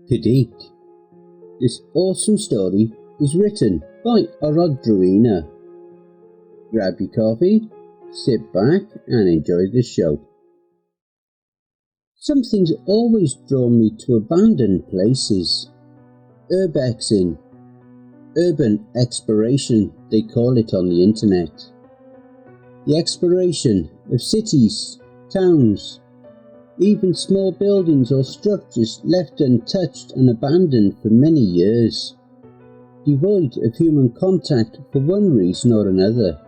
Kadyk. This awesome story is written by Orodruina. Grab your coffee, sit back and enjoy the show. Something's always drawn me to abandoned places. Urbexing, urban exploration they call it on the internet. The exploration of cities, towns, even small buildings or structures left untouched and abandoned for many years, devoid of human contact for one reason or another.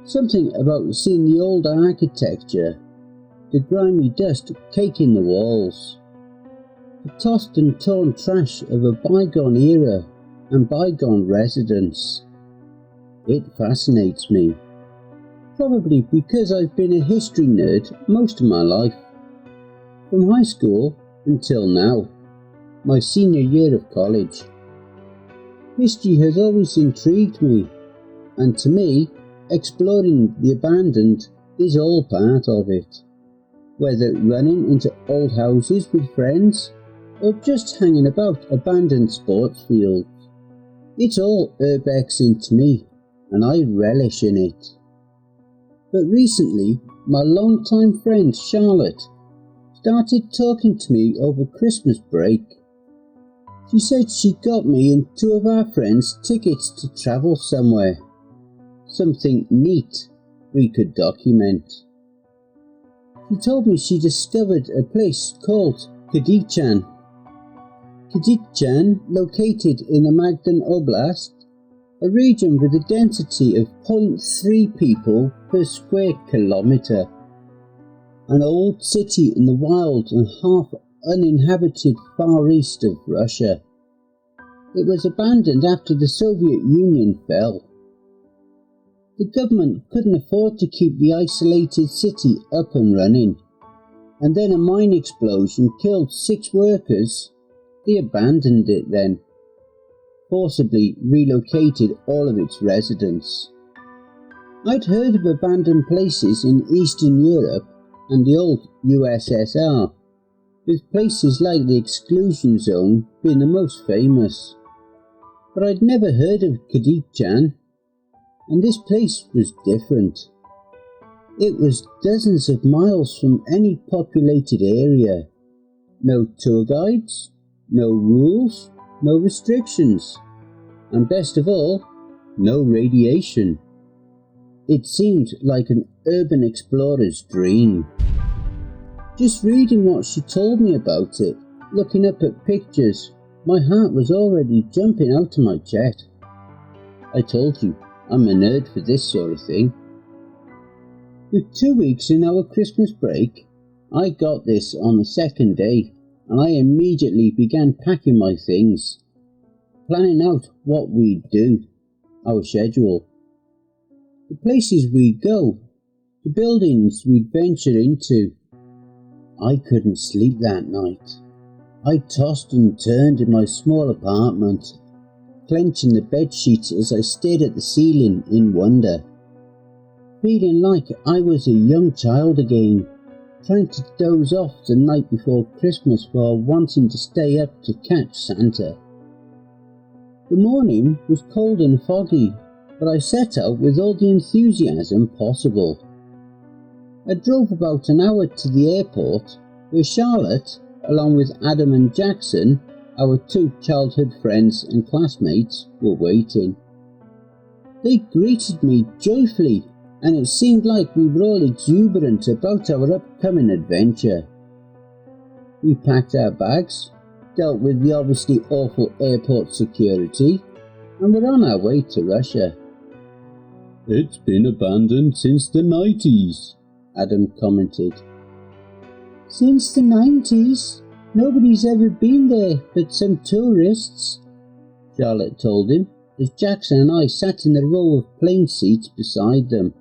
Something about seeing the old architecture, the grimy dust caking the walls, the tossed and torn trash of a bygone era and bygone residence. It fascinates me. Probably because I've been a history nerd most of my life. From high school until now, my senior year of college. History has always intrigued me, and to me, exploring the abandoned is all part of it. Whether running into old houses with friends, or just hanging about abandoned sports fields. It's all urbexing to me, and I relish in it. But recently, my longtime friend Charlotte started talking to me over Christmas break. She said she got me and two of our friends tickets to travel somewhere. Something neat we could document. She told me she discovered a place called Kadyk. Kadyk, located in the Magdan Oblast, a region with a density of 0.3 people per square kilometre. An old city in the wild and half uninhabited far east of Russia. It was abandoned after the Soviet Union fell. The government couldn't afford to keep the isolated city up and running, and then a mine explosion killed 6 workers. They abandoned it then. Forcibly relocated all of its residents. I'd heard of abandoned places in Eastern Europe and the old USSR, with places like the exclusion zone being the most famous. But I'd never heard of Kadyk, and this place was different. It was dozens of miles from any populated area. No tour guides, no rules, no restrictions, and best of all, no radiation. It seemed like an urban explorer's dream. Just reading what she told me about it, looking up at pictures, my heart was already jumping out of my chest. I told you, I'm a nerd for this sort of thing. With 2 weeks in our Christmas break, I got this on the second day, and I immediately began packing my things, planning out what we'd do, our schedule, the places we'd go, the buildings we'd venture into. I couldn't sleep that night. I tossed and turned in my small apartment, clenching the bedsheets as I stared at the ceiling in wonder, feeling like I was a young child again, trying to doze off the night before Christmas while wanting to stay up to catch Santa. The morning was cold and foggy, but I set out with all the enthusiasm possible. I drove about an hour to the airport, where Charlotte, along with Adam and Jackson, our 2 childhood friends and classmates, were waiting. They greeted me joyfully, and it seemed like we were all exuberant about our upcoming adventure. We packed our bags, dealt with the obviously awful airport security, and were on our way to Russia. "It's been abandoned since the 90s, Adam commented. "Since the 90s? Nobody's ever been there but some tourists," Charlotte told him, as Jackson and I sat in the row of plane seats beside them,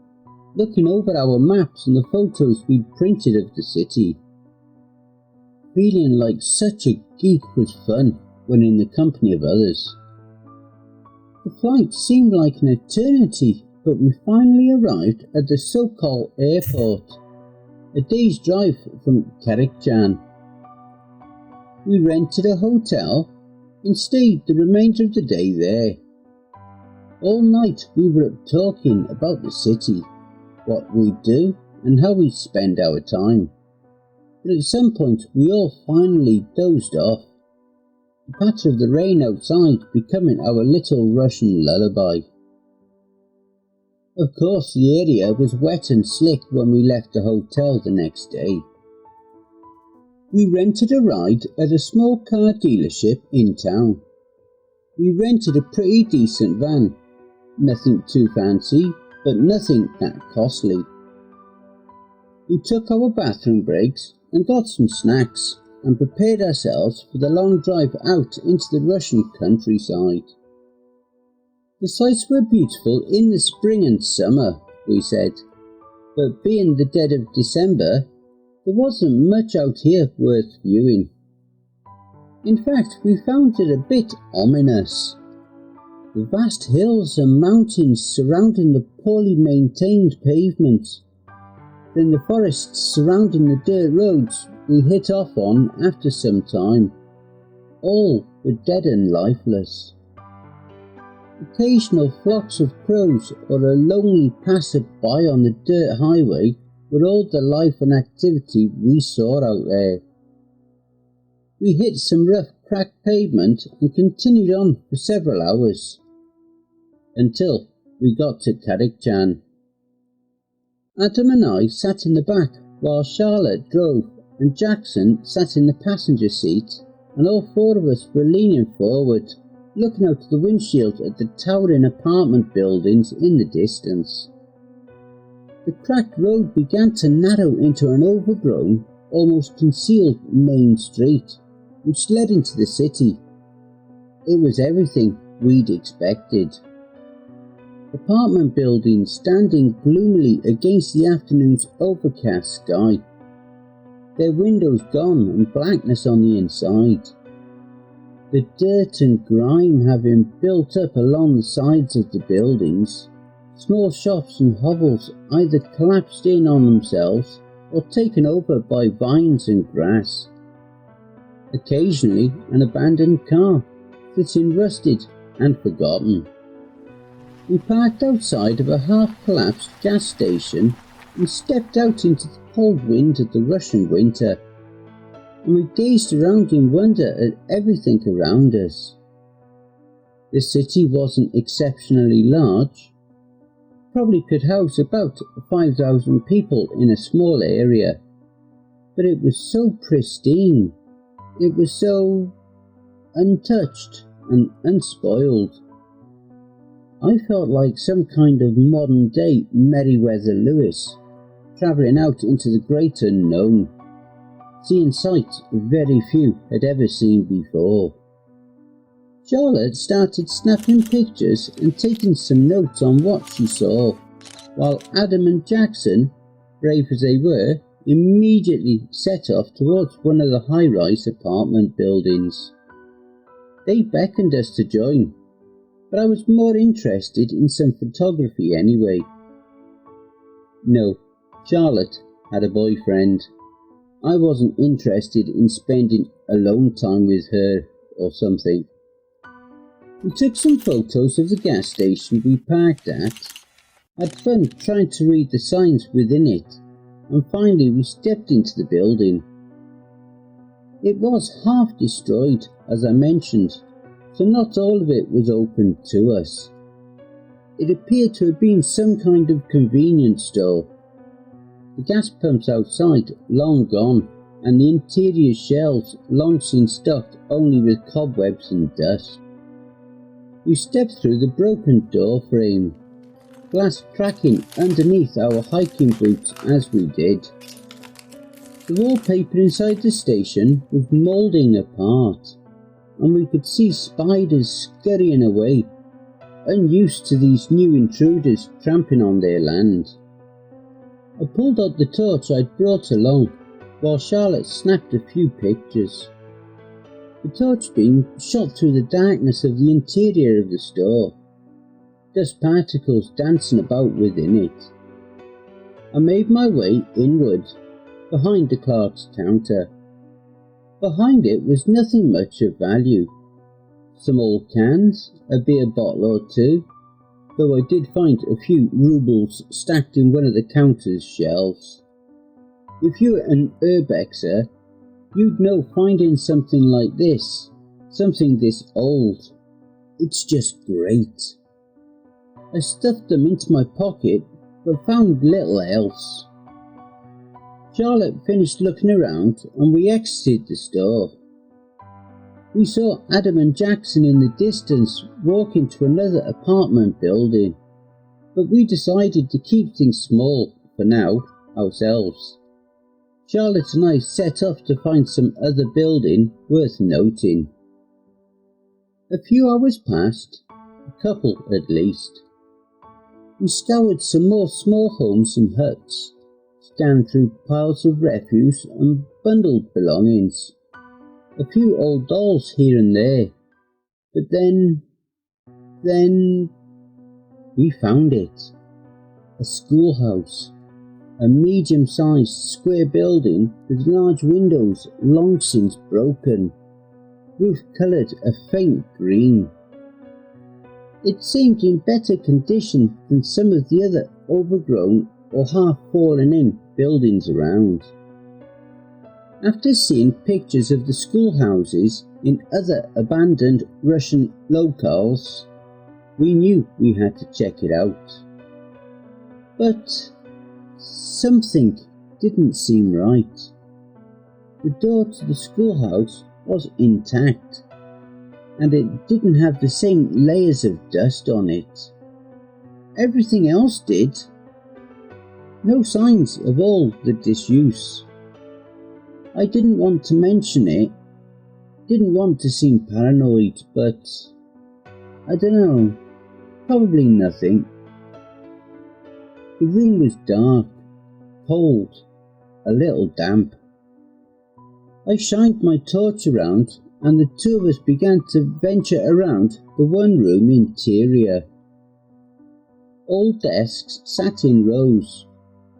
looking over our maps and the photos we'd printed of the city. Feeling like such a geek was fun when in the company of others. The flight seemed like an eternity, but we finally arrived at the Sokol airport, a day's drive from Kadyk. we rented a hotel and stayed the remainder of the day there. All night we were up talking about the city, what we'd do and how we'd spend our time. But at some point we all finally dozed off, the patter of the rain outside becoming our little Russian lullaby. Of course the area was wet and slick when we left the hotel the next day. We rented a ride at a small car dealership in town. We rented a pretty decent van, nothing too fancy, but nothing that costly. We took our bathroom breaks and got some snacks and prepared ourselves for the long drive out into the Russian countryside. The sights were beautiful in the spring and summer, we said, but being the dead of December, there wasn't much out here worth viewing. In fact, we found it a bit ominous. The vast hills and mountains surrounding the poorly maintained pavements, then the forests surrounding the dirt roads we hit off on after some time, all were dead and lifeless. Occasional flocks of crows or a lonely passer-by on the dirt highway were all the life and activity we saw out there. We hit some rough cracked pavement and continued on for several hours, until we got to Kadyk. Adam and I sat in the back while Charlotte drove and Jackson sat in the passenger seat, and all four of us were leaning forward, looking out the windshield at the towering apartment buildings in the distance. The cracked road began to narrow into an overgrown, almost concealed main street, which led into the city. It was everything we'd expected. Apartment buildings standing gloomily against the afternoon's overcast sky, their windows gone and blackness on the inside. The dirt and grime having built up along the sides of the buildings, small shops and hovels either collapsed in on themselves or taken over by vines and grass. Occasionally an abandoned car, sitting rusted and forgotten. We parked outside of a half-collapsed gas station and stepped out into the cold wind of the Russian winter, and we gazed around in wonder at everything around us. The city wasn't exceptionally large, probably could house about 5,000 people in a small area, but it was so pristine, it was so untouched and unspoiled. I felt like some kind of modern day Meriwether Lewis, travelling out into the great unknown, seeing sights very few had ever seen before. Charlotte started snapping pictures and taking some notes on what she saw, while Adam and Jackson, brave as they were, immediately set off towards one of the high-rise apartment buildings. They beckoned us to join, but I was more interested in some photography anyway. No, Charlotte had a boyfriend. I wasn't interested in spending alone time with her or something. We took some photos of the gas station we parked at, had fun trying to read the signs within it, and finally we stepped into the building. It was half destroyed, as I mentioned, so not all of it was open to us. It appeared to have been some kind of convenience store. The gas pumps outside long gone, and the interior shelves long since stocked only with cobwebs and dust. We stepped through the broken door frame, glass cracking underneath our hiking boots as we did. The wallpaper inside the station was moulding apart, and we could see spiders scurrying away, unused to these new intruders tramping on their land. I pulled out the torch I'd brought along, while Charlotte snapped a few pictures. The torch beam shot through the darkness of the interior of the store, dust particles dancing about within it. I made my way inward, behind the clerk's counter. Behind it was nothing much of value. Some old cans, a beer bottle or two, though I did find a few rubles stacked in one of the counter's shelves. If you were an Urbexer, you'd know finding something like this, something this old, it's just great. I stuffed them into my pocket, but found little else. Charlotte finished looking around and we exited the store. We saw Adam and Jackson in the distance walking to another apartment building, but we decided to keep things small, for now, ourselves. Charlotte and I set off to find some other building worth noting. A few hours passed, a couple at least. We scoured some more small homes and huts, scanned through piles of refuse and bundled belongings. A few old dolls here and there, but then we found it. A schoolhouse, a medium-sized square building with large windows long since broken, roof coloured a faint green. It seemed in better condition than some of the other overgrown or half fallen in buildings around. After seeing pictures of the schoolhouses in other abandoned Russian locales, we knew we had to check it out. But something didn't seem right. The door to the schoolhouse was intact, and it didn't have the same layers of dust on it. Everything else did. No signs of all the disuse. I didn't want to mention it, didn't want to seem paranoid, but I don't know, probably nothing. The room was dark, cold, a little damp. I shined my torch around and the two of us began to venture around the one-room interior. Old desks sat in rows,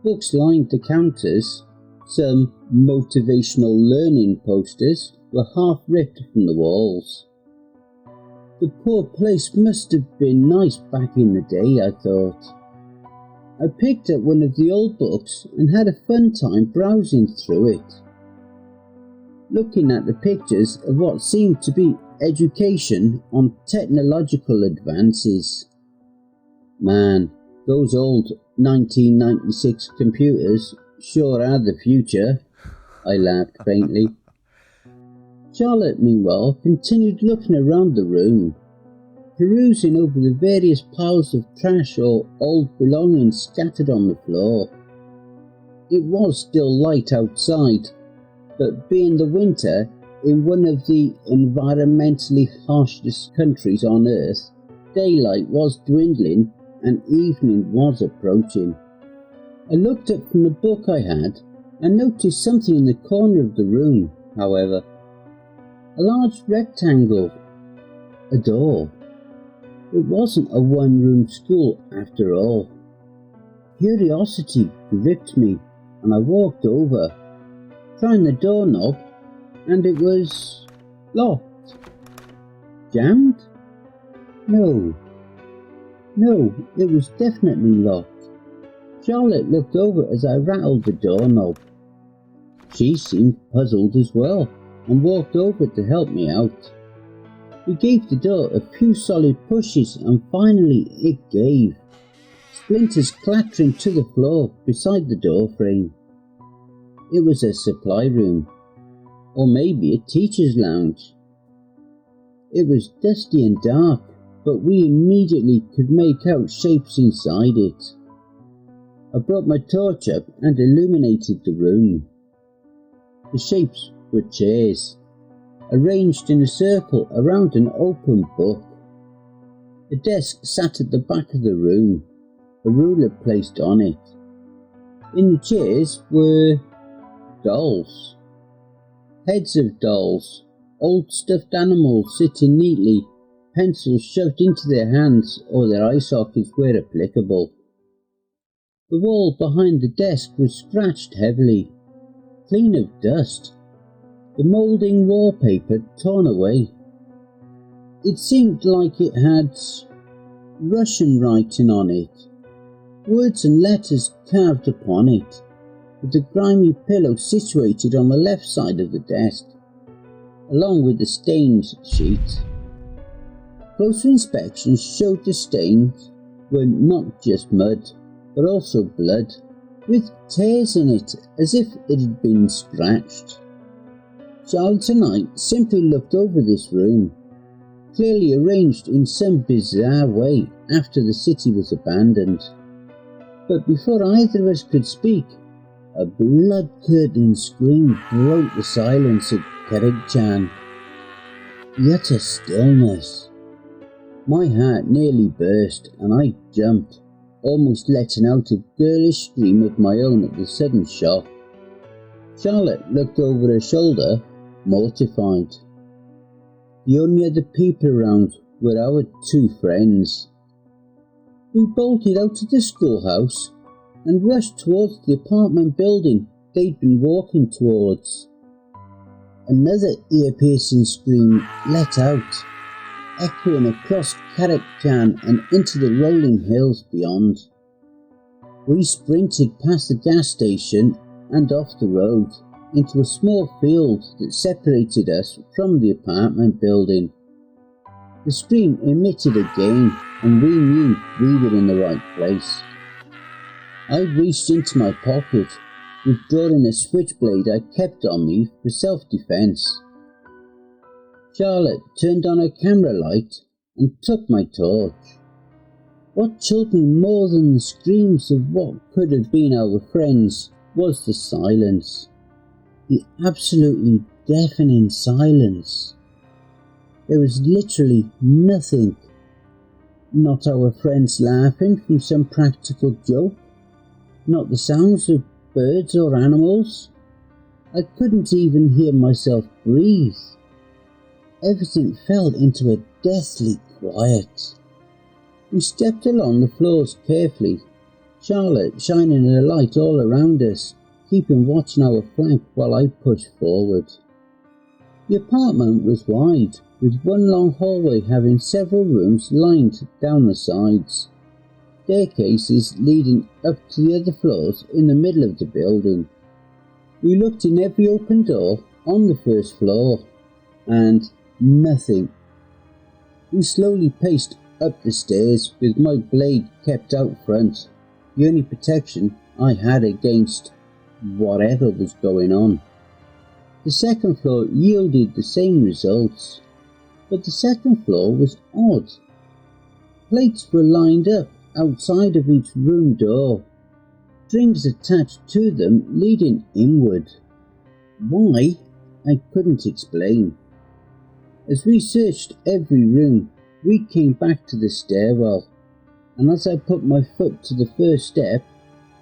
books lined the counters. Some motivational learning posters were half ripped from the walls. The poor place must have been nice back in the day, I thought. I picked up one of the old books and had a fun time browsing through it, looking at the pictures of what seemed to be education on technological advances. Man, those old 1996 computers sure are the future, I laughed faintly. Charlotte, meanwhile, continued looking around the room, perusing over the various piles of trash or old belongings scattered on the floor. It was still light outside, but being the winter in one of the environmentally harshest countries on Earth, daylight was dwindling and evening was approaching. I looked up from the book I had and noticed something in the corner of the room, however. A large rectangle. A door. It wasn't a one-room school after all. Curiosity gripped me and I walked over, trying the doorknob, and it was locked. Jammed? No, it was definitely locked. Charlotte looked over as I rattled the doorknob. She seemed puzzled as well and walked over to help me out. We gave the door a few solid pushes and finally it gave, splinters clattering to the floor beside the door frame. It was a supply room, or maybe a teacher's lounge. It was dusty and dark, but we immediately could make out shapes inside it. I brought my torch up and illuminated the room. The shapes were chairs, arranged in a circle around an open book. A desk sat at the back of the room, a ruler placed on it. In the chairs were dolls. Heads of dolls, old stuffed animals sitting neatly, pencils shoved into their hands or their eye sockets where applicable. The wall behind the desk was scratched heavily, clean of dust. the moulding wallpaper torn away. It seemed like it had Russian writing on it, words and letters carved upon it, with the grimy pillow situated on the left side of the desk, along with the stains sheet. Closer inspection showed the stains were not just mud, but also blood, with tears in it as if it had been scratched. Charlotte and I simply looked over this room, clearly arranged in some bizarre way after the city was abandoned. But before either of us could speak, a blood-curdling scream broke the silence at Kadyk. The utter stillness. My heart nearly burst and I jumped, almost letting out a girlish scream of my own at the sudden shock. Charlotte looked over her shoulder, mortified. The only other people around were our two friends. We bolted out of the schoolhouse and rushed towards the apartment building they'd been walking towards. Another ear-piercing scream let out, echoing across Kadyk and into the rolling hills beyond. We sprinted past the gas station and off the road, into a small field that separated us from the apartment building. The scream emitted again, and we knew we were in the right place. I reached into my pocket, withdrawing a switchblade I kept on me for self-defense. Charlotte turned on her camera light and took my torch. What chilled me more than the screams of what could have been our friends was the silence. The absolutely deafening silence. There was literally nothing. Not our friends laughing from some practical joke. Not the sounds of birds or animals. I couldn't even hear myself breathe. Everything fell into a deathly quiet. We stepped along the floors carefully, Charlotte shining her light all around us, keeping watch on our flank while I pushed forward. The apartment was wide, with one long hallway having several rooms lined down the sides, staircases leading up to the other floors in the middle of the building. We looked in every open door on the first floor, and nothing. We slowly paced up the stairs with my blade kept out front, the only protection I had against whatever was going on. The second floor yielded the same results, but the second floor was odd. Plates were lined up outside of each room door, strings attached to them leading inward. Why? I couldn't explain. As we searched every room, we came back to the stairwell, and as I put my foot to the first step,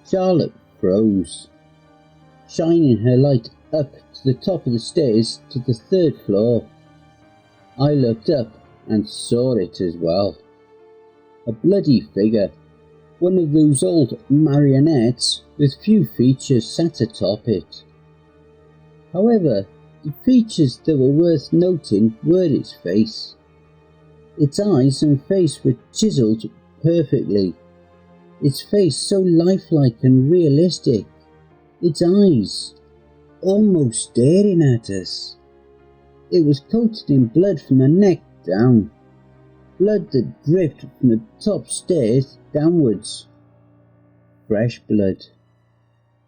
Charlotte froze, shining her light up to the top of the stairs to the third floor. I looked up and saw it as well. A bloody figure, one of those old marionettes with few features sat atop it. However, the features that were worth noting were its face. Its eyes and face were chiselled perfectly, its face so lifelike and realistic, its eyes almost staring at us. It was coated in blood from the neck down, blood that dripped from the top stairs downwards. Fresh blood.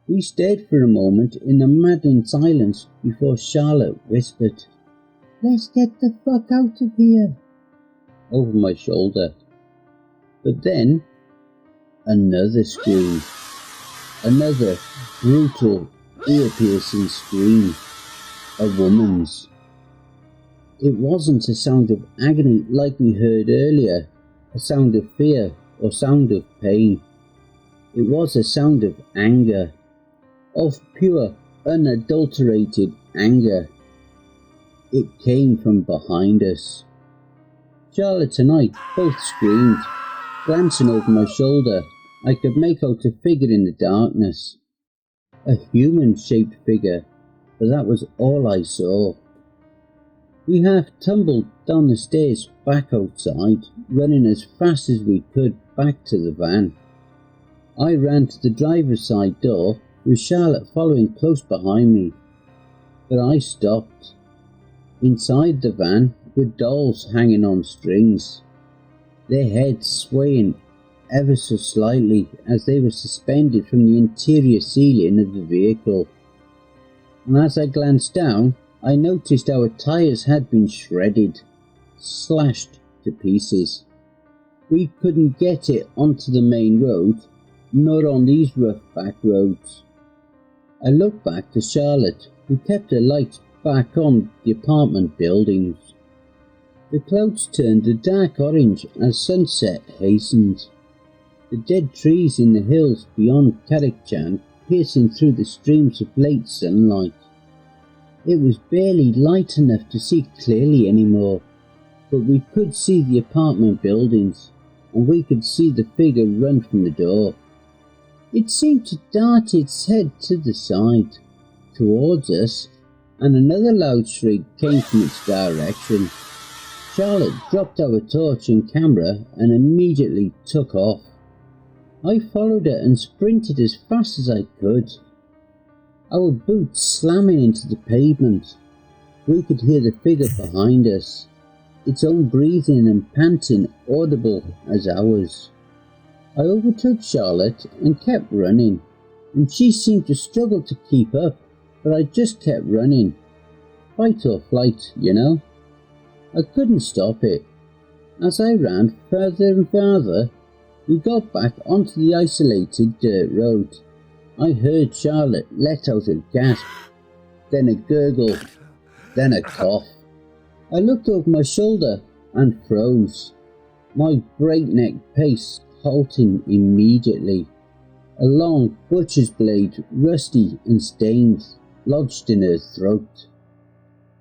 We stared for a moment in a maddening silence before Charlotte whispered, "Let's get the fuck out of here," over my shoulder. But then, another scream. Another brutal, ear-piercing scream. A woman's. It wasn't a sound of agony like we heard earlier, a sound of fear or sound of pain. It was a sound of anger, of pure, unadulterated anger. It came from behind us. Charlotte and I both screamed. Glancing over my shoulder, I could make out a figure in the darkness. A human-shaped figure, but that was all I saw. We half tumbled down the stairs back outside, running as fast as we could back to the van. I ran to the driver's side door, with Charlotte following close behind me, but I stopped. Inside the van were dolls hanging on strings, their heads swaying ever so slightly as they were suspended from the interior ceiling of the vehicle. And as I glanced down, I noticed our tyres had been shredded, slashed to pieces. We couldn't get it onto the main road, nor on these rough back roads. I looked back to Charlotte, who kept her lights back on the apartment buildings. The clouds turned a dark orange as sunset hastened. The dead trees in the hills beyond Kadyk piercing through the streams of late sunlight. It was barely light enough to see clearly anymore, but we could see the apartment buildings, and we could see the figure run from the door. It seemed to dart its head to the side, towards us, and another loud shriek came from its direction. Charlotte dropped our torch and camera and immediately took off. I followed her and sprinted as fast as I could, our boots slamming into the pavement. We could hear the figure behind us, its own breathing and panting audible as ours. I overtook Charlotte and kept running, and she seemed to struggle to keep up, but I just kept running. Fight or flight, you know. I couldn't stop it. As I ran further and further, we got back onto the isolated dirt road. I heard Charlotte let out a gasp, then a gurgle, then a cough. I looked over my shoulder and froze, my breakneck pace halting immediately. A long butcher's blade, rusty and stained, lodged in her throat.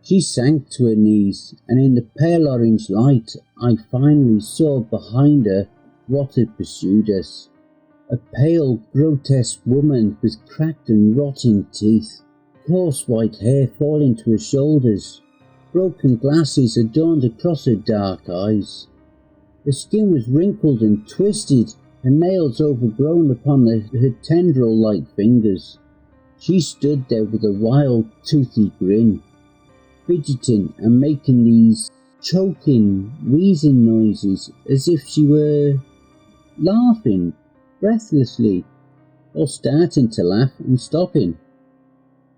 She sank to her knees, and in the pale orange light I finally saw behind her what had pursued us. A pale, grotesque woman with cracked and rotting teeth, coarse white hair falling to her shoulders, broken glasses adorned across her dark eyes. Her skin was wrinkled and twisted, her nails overgrown upon her tendril-like fingers. She stood there with a wild, toothy grin, fidgeting and making these choking, wheezing noises as if she were laughing breathlessly, or starting to laugh and stopping.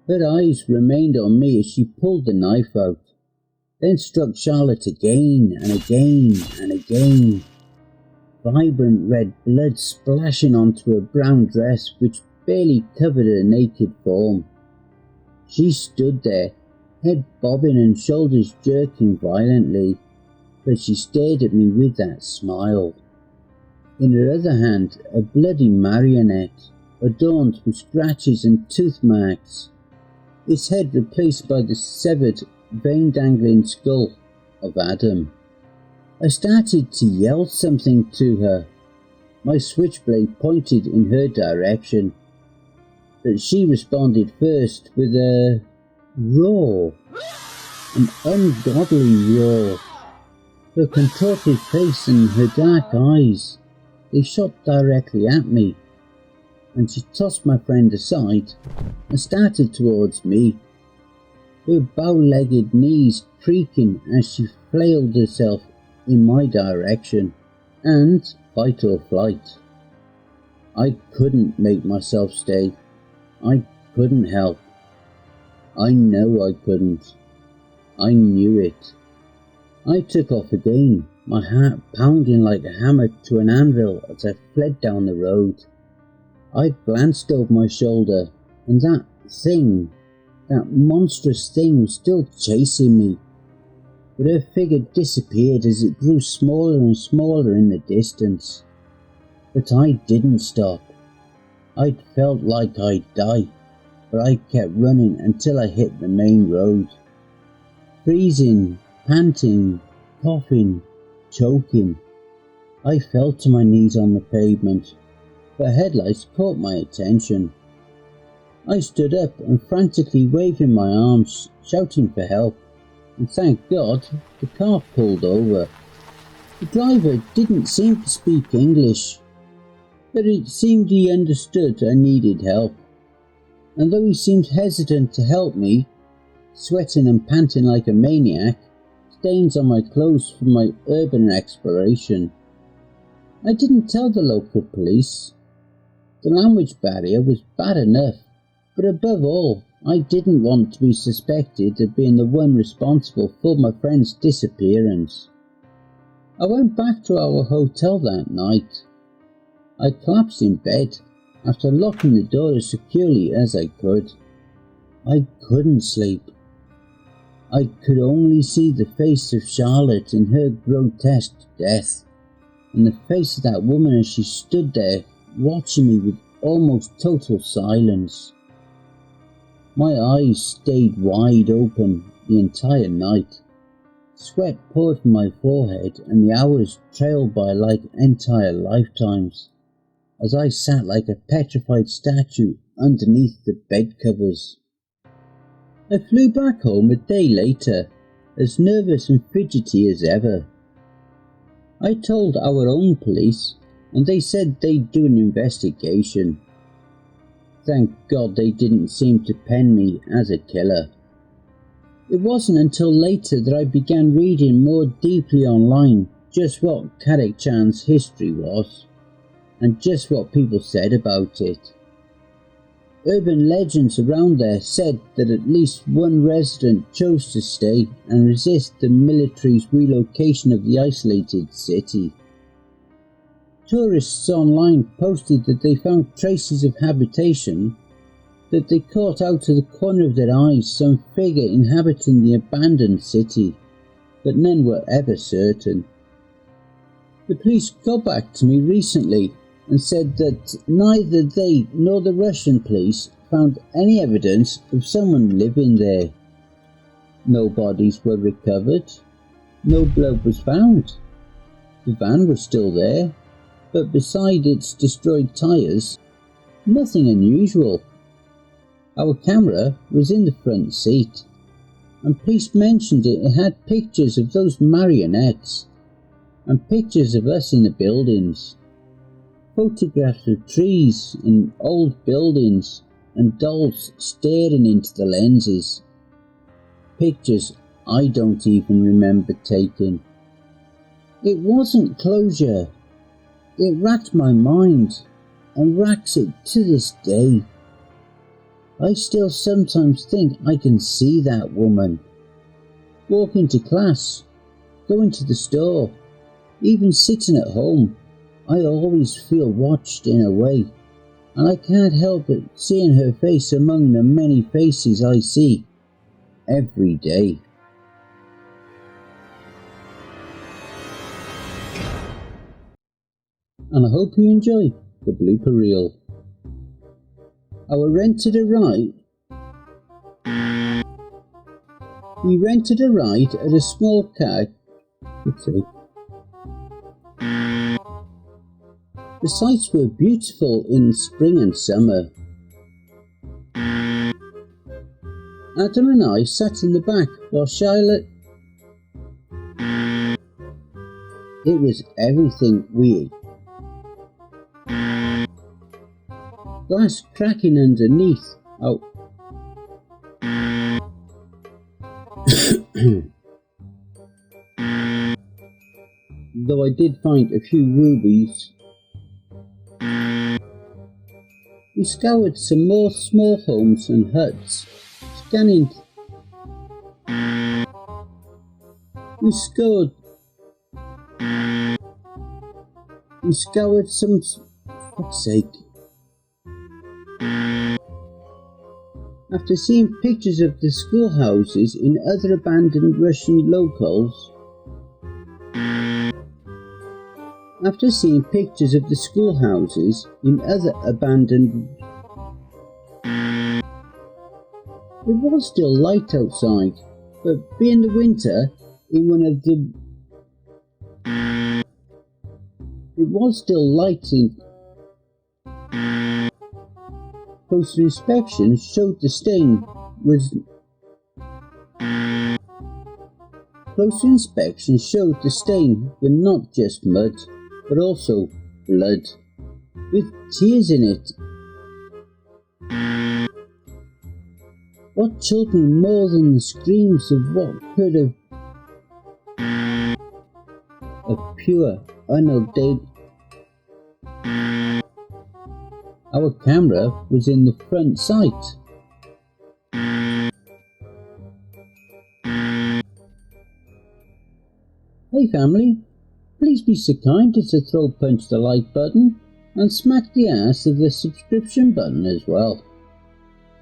Her eyes remained on me as she pulled the knife out, then struck Charlotte again and again and again. Vibrant red blood splashing onto her brown dress which barely covered her naked form. She stood there, head bobbing and shoulders jerking violently, but she stared at me with that smile. In her other hand, a bloody marionette, adorned with scratches and tooth marks, its head replaced by the severed, vein-dangling skull of Adam. I started to yell something to her, my switchblade pointed in her direction, but she responded first with a roar, an ungodly roar. Her contorted face and her dark eyes, they shot directly at me, and she tossed my friend aside and started towards me, her bow-legged knees creaking as she flailed herself in my direction, and fight or flight. I couldn't make myself stay. I couldn't help. I know I couldn't. I knew it. I took off again, my heart pounding like a hammer to an anvil as I fled down the road. I glanced over my shoulder, and that thing, that monstrous thing, was still chasing me, but her figure disappeared as it grew smaller and smaller in the distance. But I didn't stop. I'd felt like I'd die, but I kept running until I hit the main road. Freezing, panting, coughing, choking, I fell to my knees on the pavement, but headlights caught my attention. I stood up and frantically waving my arms, shouting for help, and thank God the car pulled over. The driver didn't seem to speak English, but it seemed he understood I needed help, and though he seemed hesitant to help me, sweating and panting like a maniac, stains on my clothes from my urban exploration, I didn't tell the local police. The language barrier was bad enough, but above all, I didn't want to be suspected of being the one responsible for my friend's disappearance. I went back to our hotel that night. I collapsed in bed after locking the door as securely as I could. I couldn't sleep. I could only see the face of Charlotte in her grotesque death, and the face of that woman as she stood there watching me with almost total silence. My eyes stayed wide open the entire night. Sweat poured from my forehead and the hours trailed by like entire lifetimes, as I sat like a petrified statue underneath the bed covers. I flew back home a day later, as nervous and fidgety as ever. I told our own police, and they said they'd do an investigation. Thank God they didn't seem to pen me as a killer. It wasn't until later that I began reading more deeply online just what Kadyk-chan's history was, and just what people said about it. Urban legends around there said that at least one resident chose to stay and resist the military's relocation of the isolated city. Tourists online posted that they found traces of habitation, that they caught out of the corner of their eyes some figure inhabiting the abandoned city, but none were ever certain. The police got back to me recently and said that neither they nor the Russian police found any evidence of someone living there. No bodies were recovered, no blood was found. The van was still there, but beside its destroyed tyres, nothing unusual. Our camera was in the front seat, and police mentioned it had pictures of those marionettes, and pictures of us in the buildings, photographs of trees and old buildings, and dolls staring into the lenses. Pictures I don't even remember taking. It wasn't closure. It racked my mind, and racks it to this day. I still sometimes think I can see that woman. Walking to class, going to the store, even sitting at home, I always feel watched in a way, and I can't help but seeing her face among the many faces I see every day. And I hope you enjoy the blooper reel. We rented a ride at a small car. The sights were beautiful in spring and summer. Adam and I sat in the back while Charlotte... It was everything we... Glass cracking underneath. Oh. Though I did find a few rubies. We scoured some more small homes and huts, scanning. We scoured some... Fuck's sake. After seeing pictures of the schoolhouses in other abandoned Russian locales, it was still light outside, but being the winter in one of the... Closer inspection showed the stain was not just mud, but also blood, with tears in it. What chilled me more than the screams of what could have of pure, unadulterated. Our camera was in the front sight. Hey family, please be so kind as to punch the like button and smack the ass of the subscription button as well.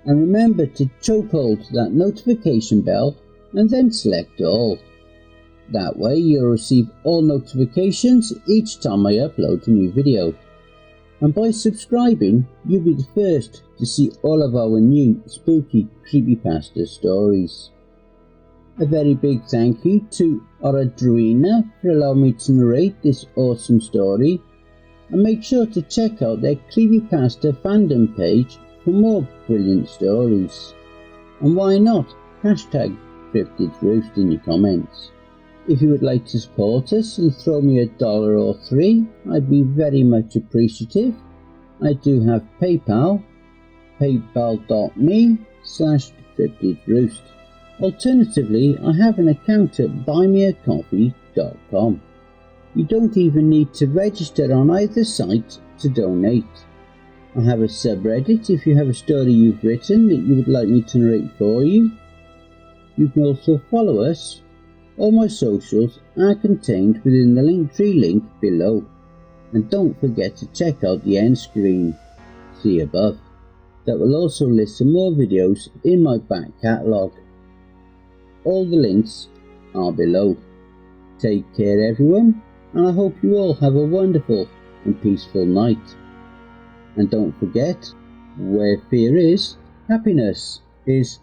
And remember to chokehold that notification bell and then select all. That way you'll receive all notifications each time I upload a new video. And by subscribing, you'll be the first to see all of our new spooky creepypasta stories. A very big thank you to Orodruina for allowing me to narrate this awesome story, and make sure to check out their Creepypasta fandom page for more brilliant stories. And why not hashtag Cryptids Roost in your comments. If you would like to support us and throw me $1 or $3, I'd be very much appreciative. I do have PayPal, paypal.me/CryptidsRoost. Alternatively, I have an account at buymeacoffee.com. You don't even need to register on either site to donate. I have a subreddit if you have a story you've written that you would like me to narrate for you. You can also follow us. All my socials are contained within the Linktree link below. And don't forget to check out the end screen, see above. That will also list some more videos in my back catalogue. All the links are below. Take care everyone, and I hope you all have a wonderful and peaceful night. And don't forget, where fear is, happiness is